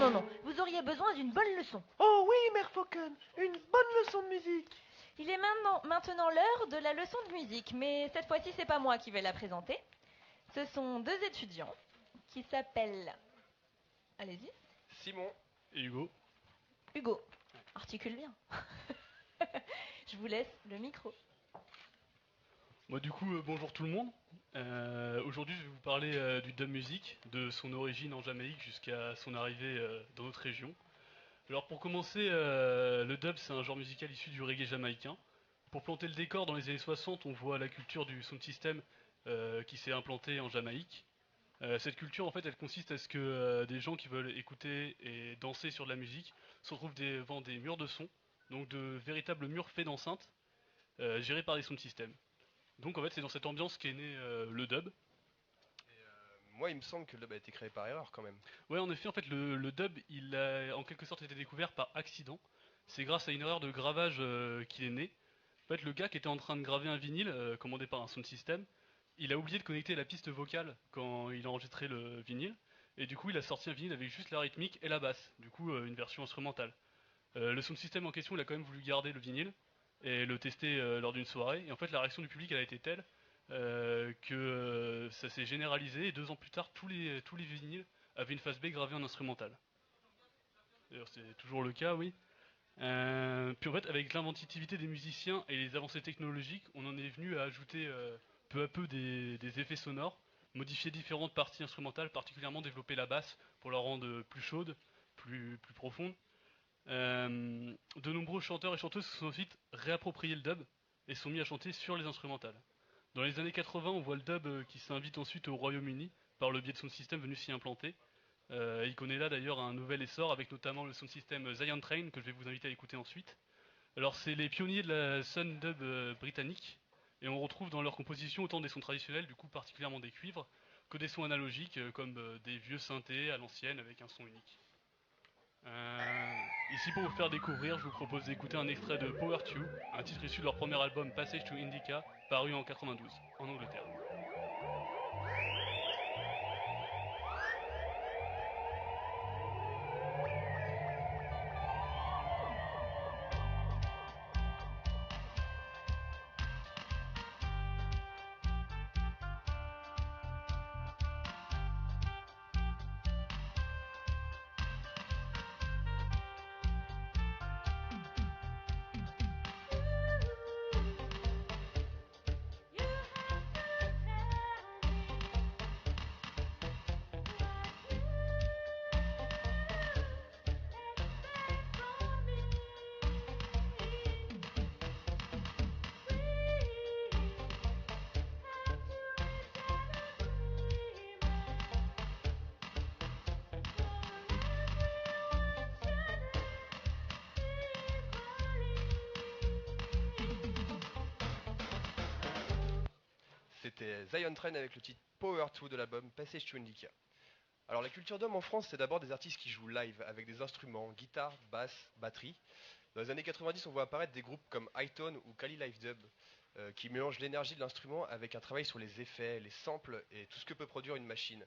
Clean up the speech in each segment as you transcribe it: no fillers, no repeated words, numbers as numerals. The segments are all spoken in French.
non. Vous auriez besoin d'une bonne leçon. Oh oui, Mère Faucon, une bonne leçon de musique. Il est maintenant l'heure de la leçon de musique, mais cette fois-ci, c'est pas moi qui vais la présenter. Ce sont deux étudiants qui s'appellent... Allez-y. Simon Et Hugo. Hugo, articule bien. Je vous laisse le micro. Moi du coup, bonjour tout le monde. Aujourd'hui, je vais vous parler du dub music, de son origine en Jamaïque jusqu'à son arrivée dans notre région. Alors pour commencer, le dub c'est un genre musical issu du reggae jamaïcain. Pour planter le décor, dans les années 60, on voit la culture du sound system qui s'est implantée en Jamaïque. Cette culture en fait elle consiste à ce que des gens qui veulent écouter et danser sur de la musique se retrouvent devant des murs de son, donc de véritables murs faits d'enceintes, gérés par des sound systems. Donc en fait c'est dans cette ambiance qu'est né le dub. Moi, il me semble que le dub a été créé par erreur quand même. Ouais, en effet, en fait, le dub, il a en quelque sorte été découvert par accident. C'est grâce à une erreur de gravage qu'il est né. En fait, le gars qui était en train de graver un vinyle, commandé par un sound system, il a oublié de connecter la piste vocale quand il a enregistré le vinyle. Et du coup, il a sorti un vinyle avec juste la rythmique et la basse. Du coup, une version instrumentale. Le sound system en question, il a quand même voulu garder le vinyle et le tester lors d'une soirée. Et en fait, la réaction du public, elle a été telle que ça s'est généralisé et 2 ans plus tard tous les vinyles avaient une face B gravée en instrumental. D'ailleurs c'est toujours le cas, oui. Puis en fait avec l'inventivité des musiciens et les avancées technologiques, on en est venu à ajouter peu à peu des effets sonores, modifier différentes parties instrumentales, particulièrement développer la basse pour la rendre plus chaude, plus profonde. De nombreux chanteurs et chanteuses se sont ensuite réappropriés le dub et sont mis à chanter sur les instrumentales. Dans les années 80, on voit le dub qui s'invite ensuite au Royaume-Uni par le biais de sound system venu s'y implanter. Il connaît là d'ailleurs un nouvel essor avec notamment le sound system Zion Train que je vais vous inviter à écouter ensuite. Alors c'est les pionniers de la sound dub britannique et on retrouve dans leur composition autant des sons traditionnels, du coup particulièrement des cuivres, que des sons analogiques comme des vieux synthés à l'ancienne avec un son unique. Ici pour vous faire découvrir, je vous propose d'écouter un extrait de Power Tube, un titre issu de leur premier album Passage to Indica, paru en 92, en Angleterre. C'était Zion Train avec le titre Power 2 de l'album Passage to Indica. Alors la culture dub en France, c'est d'abord des artistes qui jouent live avec des instruments, guitare, basse, batterie. Dans les années 90, on voit apparaître des groupes comme Hightone ou Kali Live Dub qui mélangent l'énergie de l'instrument avec un travail sur les effets, les samples et tout ce que peut produire une machine.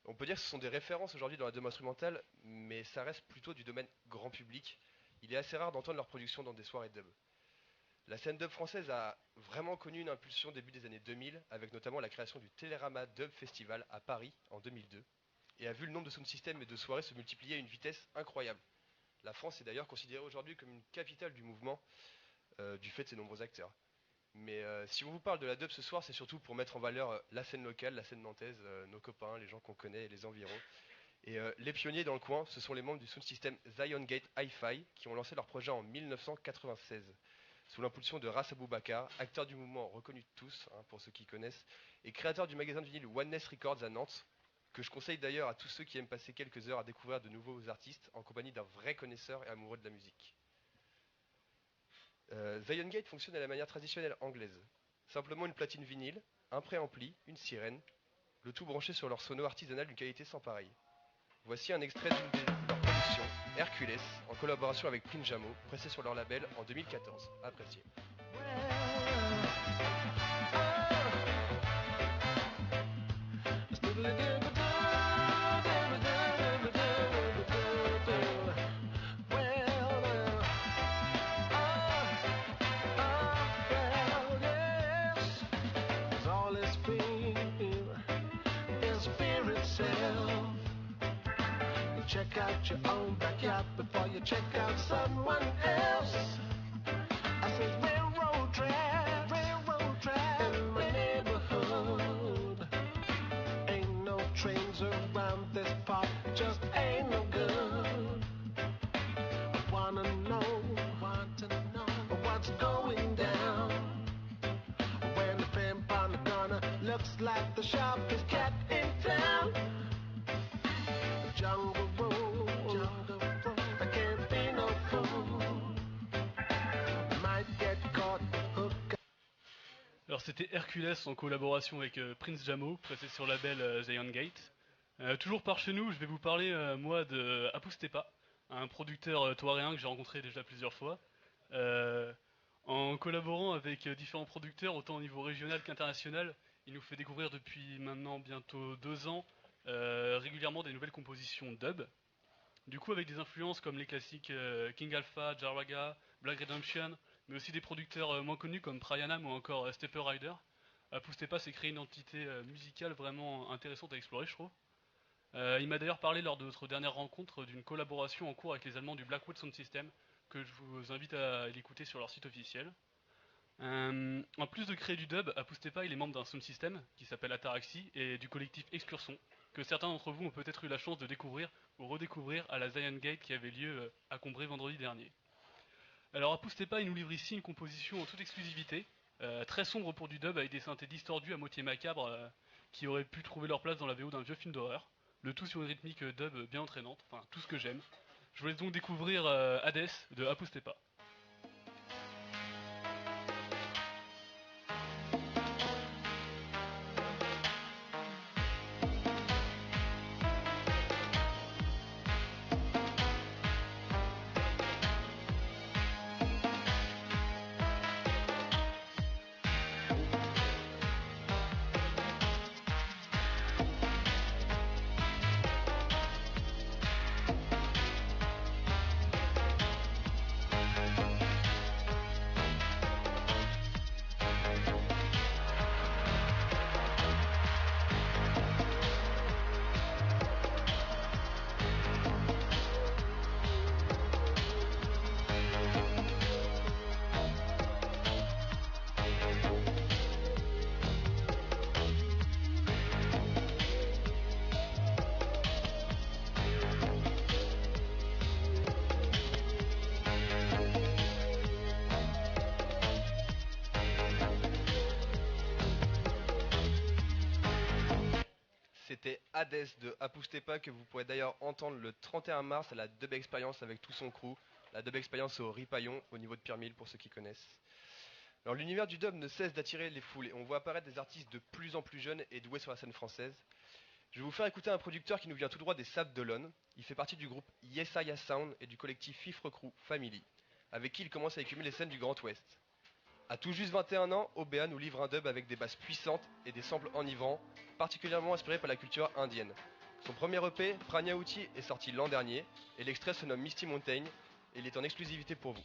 On peut dire que ce sont des références aujourd'hui dans la dub instrumentale, mais ça reste plutôt du domaine grand public. Il est assez rare d'entendre leur production dans des soirées dub. La scène dub française a vraiment connu une impulsion début des années 2000, avec notamment la création du Télérama Dub Festival à Paris en 2002, et a vu le nombre de sound systems et de soirées se multiplier à une vitesse incroyable. La France est d'ailleurs considérée aujourd'hui comme une capitale du mouvement, du fait de ses nombreux acteurs. Mais si on vous parle de la dub ce soir, c'est surtout pour mettre en valeur la scène locale, la scène nantaise, nos copains, les gens qu'on connaît et les environs. Et les pionniers dans le coin, ce sont les membres du sound system Zion Gate Hi-Fi qui ont lancé leur projet en 1996. Sous l'impulsion de Ras Aboubakar, acteur du mouvement reconnu de tous, pour ceux qui connaissent, et créateur du magasin de vinyle Oneness Records à Nantes, que je conseille d'ailleurs à tous ceux qui aiment passer quelques heures à découvrir de nouveaux artistes en compagnie d'un vrai connaisseur et amoureux de la musique. Zion Gate fonctionne à la manière traditionnelle anglaise. Simplement une platine vinyle, un préampli, une sirène, le tout branché sur leur sono artisanal d'une qualité sans pareille. Voici un extrait d'une de leurs productions, Hercules, en collaboration avec Prince Jamo, pressé sur leur label en 2014. Appréciez. check out your own backyard before you check out someone else. I said railroad track in my neighborhood. Ain't no trains around this park, just ain't no good. I wanna know what's going down. When the pimp on the corner looks like the sharpest cat in town. Jungle road, I can't be no fool. Might get caught hooked. Alors c'était Hercules en collaboration avec Prince Jamo, pressé sur le label Zion Gate. Toujours par chez nous, je vais vous parler moi de Apustepa, un producteur touaréen que j'ai rencontré déjà plusieurs fois. En collaborant avec différents producteurs, autant au niveau régional qu'international, il nous fait découvrir depuis maintenant bientôt 2 ans régulièrement des nouvelles compositions dub. Du coup avec des influences comme les classiques King Alpha, Jaraga, Black Redemption, mais aussi des producteurs moins connus comme Prianam ou encore Stepper Rider. Apustepa s'est créé une entité musicale vraiment intéressante à explorer, je trouve. Il m'a d'ailleurs parlé lors de notre dernière rencontre d'une collaboration en cours avec les Allemands du Blackwood Sound System, que je vous invite à l'écouter sur leur site officiel. En plus de créer du dub, Apustepa il est membre d'un sound system qui s'appelle Ataraxi et du collectif Excursion, que certains d'entre vous ont peut-être eu la chance de découvrir ou redécouvrir à la Zion Gate qui avait lieu à Combray vendredi dernier. Alors Apustepa il nous livre ici une composition en toute exclusivité, très sombre pour du dub avec des synthés distordus à moitié macabres qui auraient pu trouver leur place dans la VO d'un vieux film d'horreur. Le tout sur une rythmique dub bien entraînante, enfin tout ce que j'aime. Je vous laisse donc découvrir Hades de Apustepa. C'était Hades de Apustepa que vous pourrez d'ailleurs entendre le 31 mars à la Dub Experience avec tout son crew. La Dub Experience au Ripaillon, au niveau de Pierre Mille pour ceux qui connaissent. Alors l'univers du dub ne cesse d'attirer les foules et on voit apparaître des artistes de plus en plus jeunes et doués sur la scène française. Je vais vous faire écouter un producteur qui nous vient tout droit des Sables d'Olonne. Il fait partie du groupe Yesaya Sound et du collectif Fifre Crew Family, avec qui il commence à écumer les scènes du Grand Ouest. À tout juste 21 ans, OBA nous livre un dub avec des basses puissantes et des samples enivrants, particulièrement inspirés par la culture indienne. Son premier EP, Pranyauti, est sorti l'an dernier, et l'extrait se nomme Misty Mountain, et il est en exclusivité pour vous.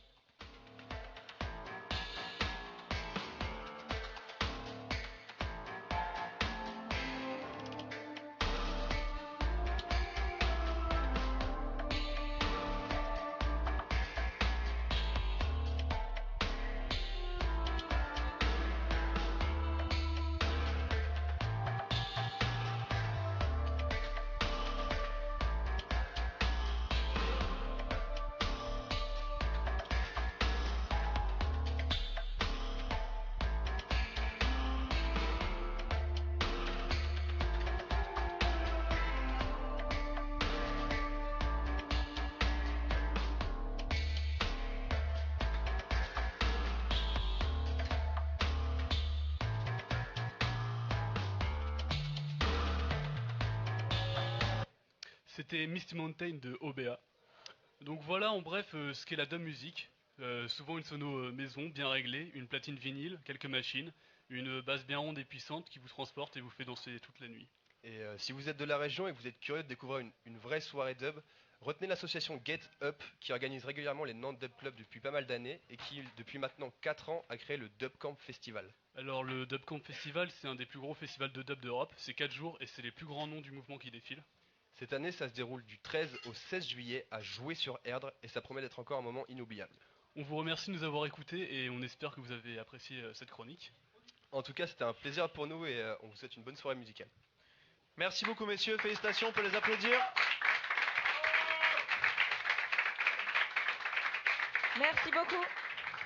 C'était Misty Mountain de OBA. Donc voilà en bref ce qu'est la dub music. Souvent une sono maison bien réglée, une platine vinyle, quelques machines, une basse bien ronde et puissante qui vous transporte et vous fait danser toute la nuit. Et si vous êtes de la région et que vous êtes curieux de découvrir une vraie soirée dub, retenez l'association Get Up qui organise régulièrement les Nantes Dub Club depuis pas mal d'années et qui depuis maintenant 4 ans a créé le Dub Camp Festival. Alors le Dub Camp Festival c'est un des plus gros festivals de dub d'Europe, c'est 4 jours et c'est les plus grands noms du mouvement qui défilent. Cette année, ça se déroule du 13 au 16 juillet à Jouer-sur-Erdre et ça promet d'être encore un moment inoubliable. On vous remercie de nous avoir écoutés et on espère que vous avez apprécié cette chronique. En tout cas, c'était un plaisir pour nous et on vous souhaite une bonne soirée musicale. Merci beaucoup messieurs, félicitations, on peut les applaudir. Merci beaucoup.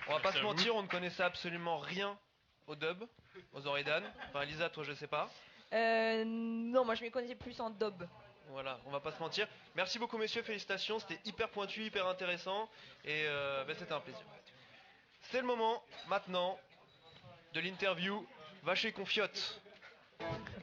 On va pas Merci se à vous. mentir, on ne connaissait absolument rien au dub, aux oreilles d'âne. Enfin Elisa, toi je sais pas. Non, moi je m'y connaissais plus en daube. Voilà, on va pas se mentir. Merci beaucoup messieurs, félicitations, c'était hyper pointu, hyper intéressant et c'était un plaisir. C'est le moment maintenant de l'interview Vacher Confiote.